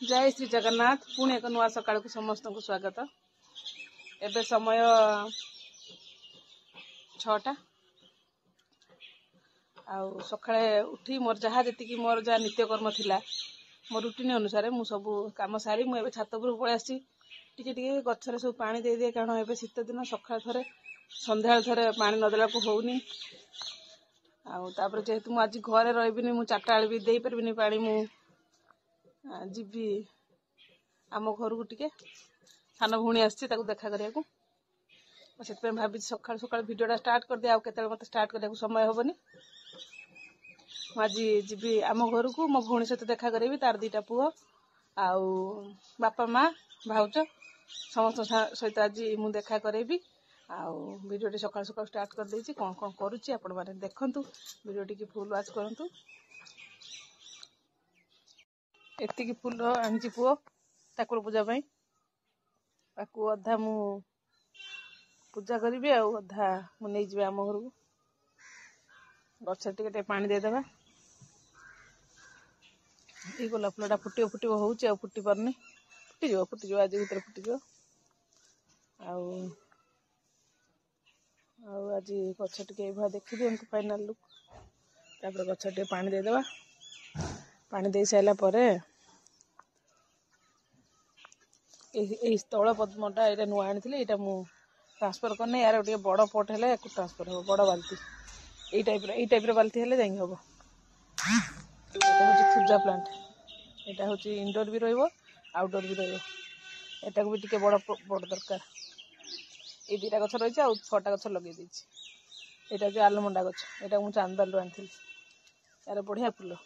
जय श्री जगन्नाथ पुणी एक नुआ सकाळ को समस्त को स्वागत। एबे समय 6टा आउ सकाळे उठी मोर जहा जति मोर जहा नित्यकर्म थिला मो रूटीन अनुसार मु सब काम सारी मु एबे छात उपर पळे आसी टिके टिके गछरे सब पानी दे दे कारण एबे शीत दिन सकाळ थरे संध्या थरे पानी नदेला को होउनी आउ तापर जेहेतु मु आज घरे रहिबिनी मु 4टा आले भी देई परबिनी पानी मु जीवी आम घर को टिके सान भूणी आसी देखा करने से भाभी सकाल सकाल भिडियोटा स्टार्ट कर दिया आते मत स्टार्ट करने समय हेनी आज जीवी आम घर को मो भूणी सहित देखा करी तार 2टा पुओ आउ बापा माँ भाउज समस्त सहित आज मु देखा करेबी आउ भिडियो सकाल सकाल स्टार्ट कर देछि कौन कौन करुच्ची आपण माने देखंतु भिडियो टी फुल वाच करंतु। एतिकी फूल आनी पुओ ठाकुर पूजा ताकू अधा मु पूजा करी अधा मु नहीं जी आम घर को गछ टे पानी देदेबा ये गोलाप फूलटा फुटिब फुटिब होउची आ फुटी पारनी फुटीज आज भीतर फुटीज आज गछ टे देखी दिंतु फाइनाल लुक तापर गछ टे पानी देदेबा पानी दे सारा पर तल पद्मटा ये नुआ आनी यहाँ मुझे ट्रांसफर करने यार गोटे बड़ पट है ट्रांसफर हम बड़ बाल्टी यही टाइप बाल्टी हेल्ले जाए हम यहाँ हूँ थुजा प्लांट यहाँ हूँ इनडोर भी रउटडोर भी रहा भी टे बड़ बड़ दरकार ये 2टा गछ रही है 6टा गछ लगे यहाँ जो आलमंडा गछ यहाँ मुझे चांदालू आनी यार बढ़िया फूल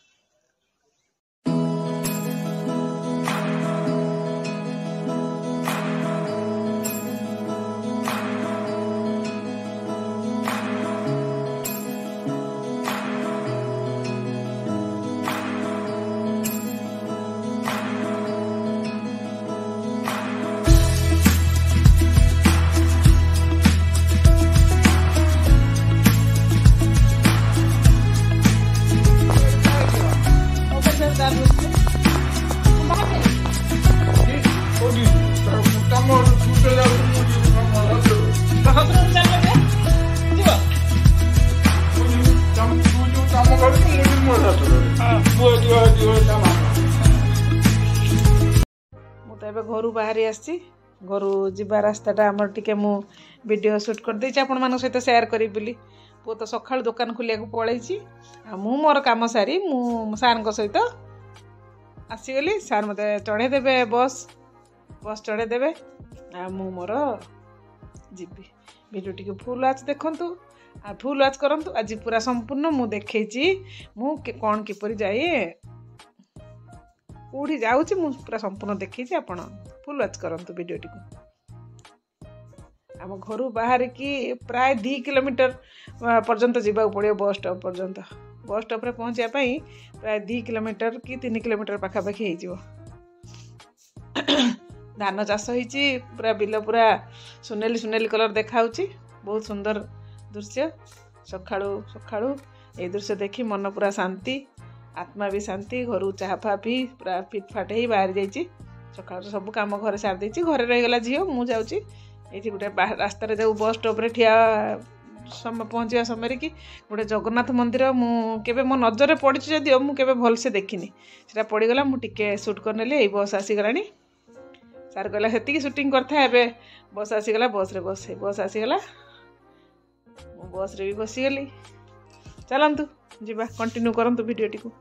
मुझे घर बाहरी आसी घर जीवा रास्ताटा आमर टिके मु वीडियो शूट कर देछि आपण मान सहित शेयर करी बोली पु तो सकाळ दुकान खुलिया को पळैछि आ मु मोर काम सारी मु सार को सहित आसीगली सार मते चढ़े देबे बस चढ़े देबे आ मु मोर जीवी वीडियो टिके फुल वाच देखंतु आ फुल वाच करंतु आज पूरा संपूर्ण मु देखैछि मु कोन किपरि जाए कौटी जाऊँगी मु पूरा संपूर्ण देखी आपण फुल वाच करंतु वीडियो टी आम घर बाहर की प्राय 2 किलोमीटर पर्यंत जावाक पड़ो बस स्टॉप पर्यंत बस स्टॉप रे पहुँचापी प्राय 2 किलोमीटर कि 3 किलोमीटर पाखापाखि हो धान चाष होती पूरा बिल पूरा सुनेली सुनेली कलर देखा बहुत सुंदर दृश्य सकाळू सकाळू ये दृश्य देखी मन पूरा शांति आत्मा भी शांति घर चाह फा पी पूरा फिट फाट ही बाहर जाइए सकाल सब कम घर सारी देती घरे रहीगला झील मुझे ये गोटे रास्तार जाऊ बस स्टॉप रे ठिया समय पहुँचा समय कि गोटे जगन्नाथ मंदिर मुझे मो नजर पड़ी जदिव मुझे भलसे देखनी से पड़गला मुझे सुट कर नेली यही बस आसीगला सार कहला से सुटिंग करता है बस आसीगला बस आसीगला बस रे भी बसीगली चलतु जीवा कंटिन्यू करंतु वीडियो टी को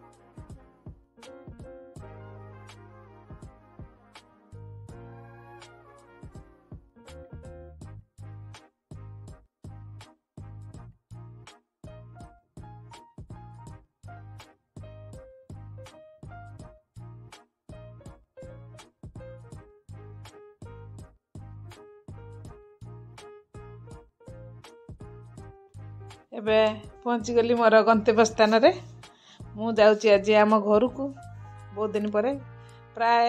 एबे पहुँची गली मोर गंतव्य स्थान रे मु जाऊँगी आज आम घर को बहुत दिन पर प्राय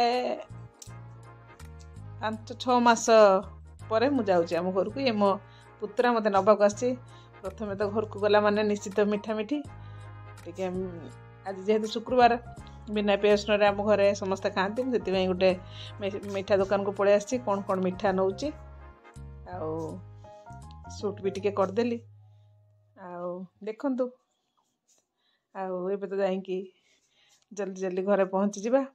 5-6 मास पर मु जाऊँगी आम घर को ये मो पुत्रा मत नबाक आसी प्रथमे तो घर को गला माने निश्चित मीठा मीठी टिके आज जेहेतु शुक्रवार बिना पियाज रसुन आम घरे समस्ते खाती से गोटे मिठा दुकान को पलि आसी कौन कौन मिठा नौ सूट भी टिके करदेली देखु आउ तो जाइकी जल्दी जल्दी घरे पहुँची जावा।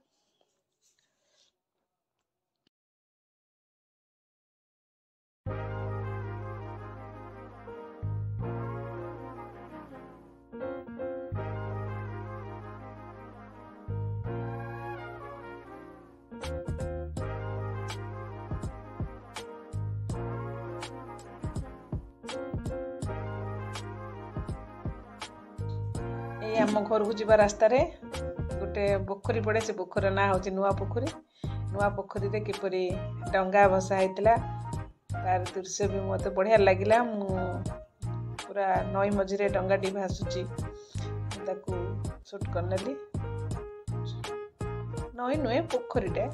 आम घर को जीवा रास्ता रे गोटे पोखरी पड़े से पोखर ना हूँ नुआ पोखरी रे किपरि डंगा भसा होता तार दृश्य भी मत बढ़िया लगिला। पूरा नई मझिरे डंगाटी भासुची शूट करनेली नई नुहे पोखरीटे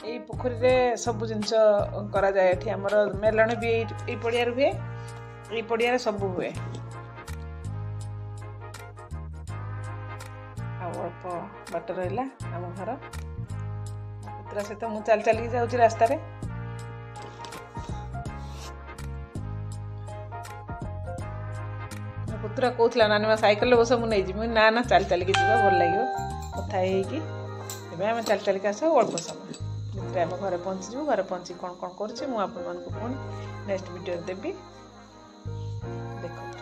यही पोखरी रे सब जिनस करा जाए एठी हमर मेलण भी यही पड़िया हुए यही पड़िया सब हुए अल्प बाट रहा आम घर पुतरा सहित मु चल चल जाऊँ रास्ता रे पुतरा कहला नानी मा साइकेल बस मुझे ना ना चल चल जा भल लगे कथा आम चल चल आस अल्प समय आम घर पहुँची घर पहुँची कौन कौन कर नेक्स्ट वीडियो देवी देख।